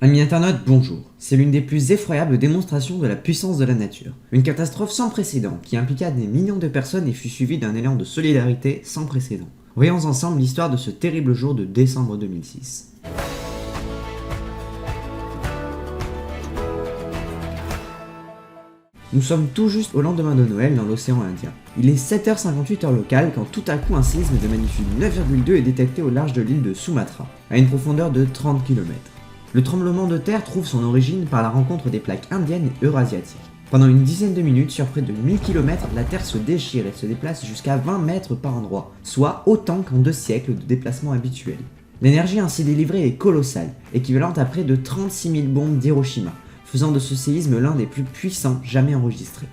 Amis internautes, bonjour. C'est l'une des plus effroyables démonstrations de la puissance de la nature. Une catastrophe sans précédent qui impliqua des millions de personnes et fut suivie d'un élan de solidarité sans précédent. Voyons ensemble l'histoire de ce terrible jour de décembre 2006. Nous sommes tout juste au lendemain de Noël dans l'océan Indien. Il est 7h58 heure locale quand tout à coup un séisme de magnitude 9,2 est détecté au large de l'île de Sumatra, à une profondeur de 30 km. Le tremblement de terre trouve son origine par la rencontre des plaques indiennes et eurasiatiques. Pendant une dizaine de minutes, sur près de 1000 km, la Terre se déchire et se déplace jusqu'à 20 mètres par endroit, soit autant qu'en 2 siècles de déplacement habituel. L'énergie ainsi délivrée est colossale, équivalente à près de 36 000 bombes d'Hiroshima, faisant de ce séisme l'un des plus puissants jamais enregistrés.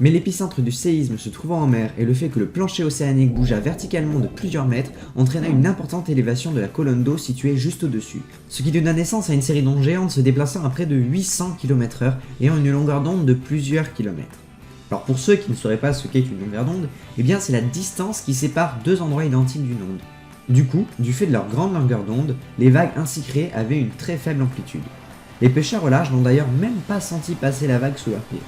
Mais l'épicentre du séisme se trouvant en mer et le fait que le plancher océanique bougea verticalement de plusieurs mètres entraîna une importante élévation de la colonne d'eau située juste au-dessus, ce qui donna naissance à une série d'ondes géantes se déplaçant à près de 800 km/h ayant une longueur d'onde de plusieurs kilomètres. Alors pour ceux qui ne sauraient pas ce qu'est une longueur d'onde, eh bien c'est la distance qui sépare deux endroits identiques d'une onde. Du coup, du fait de leur grande longueur d'onde, les vagues ainsi créées avaient une très faible amplitude. Les pêcheurs au large n'ont d'ailleurs même pas senti passer la vague sous leurs pieds.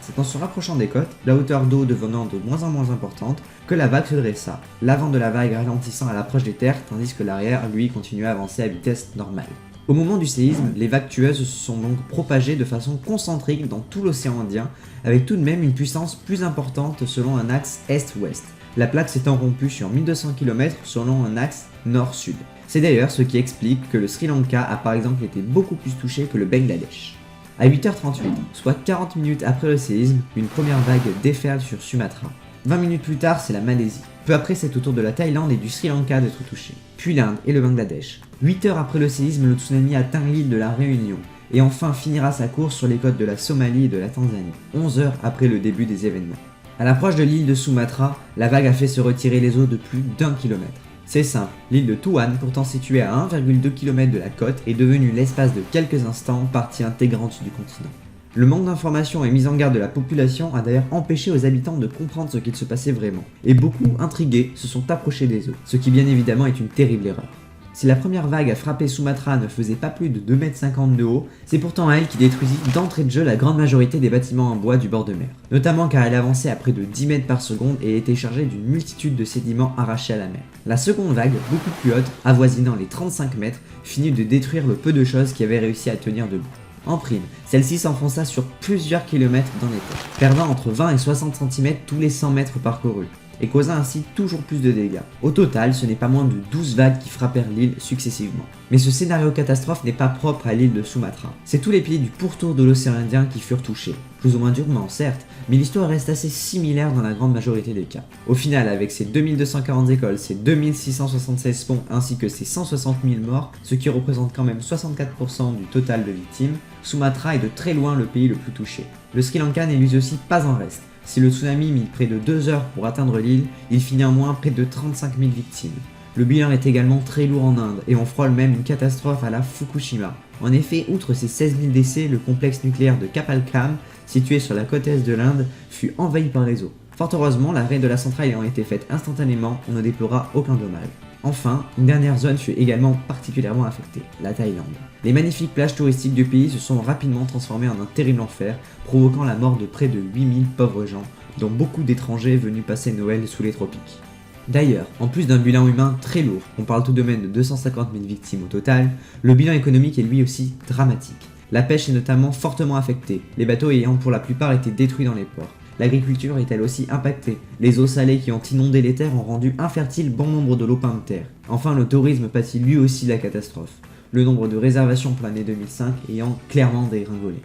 C'est en se rapprochant des côtes, la hauteur d'eau devenant de moins en moins importante, que la vague se dressa, l'avant de la vague ralentissant à l'approche des terres tandis que l'arrière, lui, continuait à avancer à vitesse normale. Au moment du séisme, les vagues tueuses se sont donc propagées de façon concentrique dans tout l'océan Indien, avec tout de même une puissance plus importante selon un axe est-ouest, la plaque s'étant rompue sur 1200 km selon un axe nord-sud. C'est d'ailleurs ce qui explique que le Sri Lanka a par exemple été beaucoup plus touché que le Bangladesh. À 8h38, soit 40 minutes après le séisme, une première vague déferle sur Sumatra. 20 minutes plus tard, c'est la Malaisie. Peu après, c'est au tour de la Thaïlande et du Sri Lanka d'être touchés. Puis l'Inde et le Bangladesh. 8 heures après le séisme, le tsunami atteint l'île de la Réunion et enfin finira sa course sur les côtes de la Somalie et de la Tanzanie, 11 heures après le début des événements. À l'approche de l'île de Sumatra, la vague a fait se retirer les eaux de plus d'1 kilomètre. C'est simple, l'île de Tuan, pourtant située à 1,2 km de la côte, est devenue l'espace de quelques instants partie intégrante du continent. Le manque d'informations et mise en garde de la population a d'ailleurs empêché aux habitants de comprendre ce qu'il se passait vraiment, et beaucoup, intrigués, se sont approchés des eaux, ce qui bien évidemment est une terrible erreur. Si la première vague à frapper Sumatra ne faisait pas plus de 2,50 m de haut, c'est pourtant elle qui détruisit d'entrée de jeu la grande majorité des bâtiments en bois du bord de mer, notamment car elle avançait à près de 10 mètres par seconde et était chargée d'une multitude de sédiments arrachés à la mer. La seconde vague, beaucoup plus haute, avoisinant les 35 mètres, finit de détruire le peu de choses qui avaient réussi à tenir debout. En prime, celle-ci s'enfonça sur plusieurs kilomètres dans les terres, perdant entre 20 et 60 cm tous les 100 mètres parcourus, et causa ainsi toujours plus de dégâts. Au total, ce n'est pas moins de 12 vagues qui frappèrent l'île successivement. Mais ce scénario catastrophe n'est pas propre à l'île de Sumatra. C'est tous les pays du pourtour de l'océan Indien qui furent touchés. Plus ou moins durement, certes, mais l'histoire reste assez similaire dans la grande majorité des cas. Au final, avec ses 2240 écoles, ses 2676 ponts ainsi que ses 160 000 morts, ce qui représente quand même 64% du total de victimes, Sumatra est de très loin le pays le plus touché. Le Sri Lanka n'est lui aussi pas en reste. Si le tsunami mit près de 2 heures pour atteindre l'île, il fit néanmoins près de 35 000 victimes. Le bilan est également très lourd en Inde et on frôle même une catastrophe à la Fukushima. En effet, outre ses 16 000 décès, le complexe nucléaire de Kapalkham, situé sur la côte est de l'Inde, fut envahi par les eaux. Fort heureusement, l'arrêt de la centrale ayant été faite instantanément, on ne déplora aucun dommage. Enfin, une dernière zone fut également particulièrement affectée, la Thaïlande. Les magnifiques plages touristiques du pays se sont rapidement transformées en un terrible enfer, provoquant la mort de près de 8000 pauvres gens, dont beaucoup d'étrangers venus passer Noël sous les tropiques. D'ailleurs, en plus d'un bilan humain très lourd, on parle tout de même de 250 000 victimes au total, le bilan économique est lui aussi dramatique. La pêche est notamment fortement affectée, les bateaux ayant pour la plupart été détruits dans les ports. L'agriculture est elle aussi impactée, les eaux salées qui ont inondé les terres ont rendu infertile bon nombre de lopins de terre. Enfin, le tourisme pâtit lui aussi de la catastrophe, le nombre de réservations pour l'année 2005 ayant clairement dégringolé.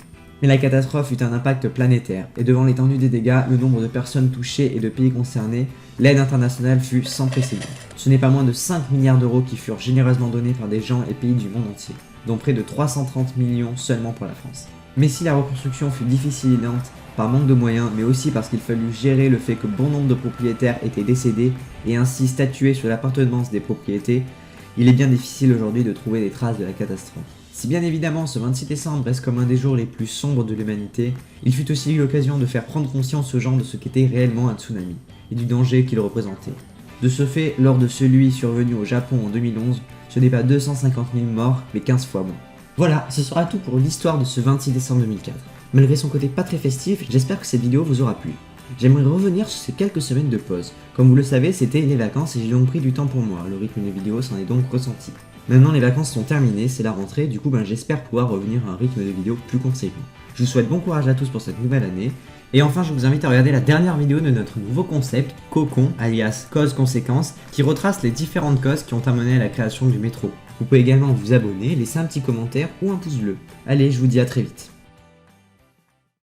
Mais la catastrophe eut un impact planétaire, et devant l'étendue des dégâts, le nombre de personnes touchées et de pays concernés, l'aide internationale fut sans précédent. Ce n'est pas moins de 5 milliards d'euros qui furent généreusement donnés par des gens et pays du monde entier, dont près de 330 millions seulement pour la France. Mais si la reconstruction fut difficile et lente, par manque de moyens, mais aussi parce qu'il fallut gérer le fait que bon nombre de propriétaires étaient décédés et ainsi statuer sur l'appartenance des propriétés, il est bien difficile aujourd'hui de trouver des traces de la catastrophe. Si bien évidemment ce 26 décembre reste comme un des jours les plus sombres de l'humanité, il fut aussi l'occasion de faire prendre conscience aux gens de ce qu'était réellement un tsunami, et du danger qu'il représentait. De ce fait, lors de celui survenu au Japon en 2011, ce n'est pas 250 000 morts, mais 15 fois moins. Voilà, ce sera tout pour l'histoire de ce 26 décembre 2004. Malgré son côté pas très festif, j'espère que cette vidéo vous aura plu. J'aimerais revenir sur ces quelques semaines de pause. Comme vous le savez, c'était les vacances et j'ai donc pris du temps pour moi, le rythme des vidéos s'en est donc ressenti. Maintenant les vacances sont terminées, c'est la rentrée, du coup j'espère pouvoir revenir à un rythme de vidéo plus conséquent. Je vous souhaite bon courage à tous pour cette nouvelle année. Et enfin, je vous invite à regarder la dernière vidéo de notre nouveau concept, Cocon, alias Cause-Conséquence, qui retrace les différentes causes qui ont amené à la création du métro. Vous pouvez également vous abonner, laisser un petit commentaire ou un pouce bleu. Allez, je vous dis à très vite.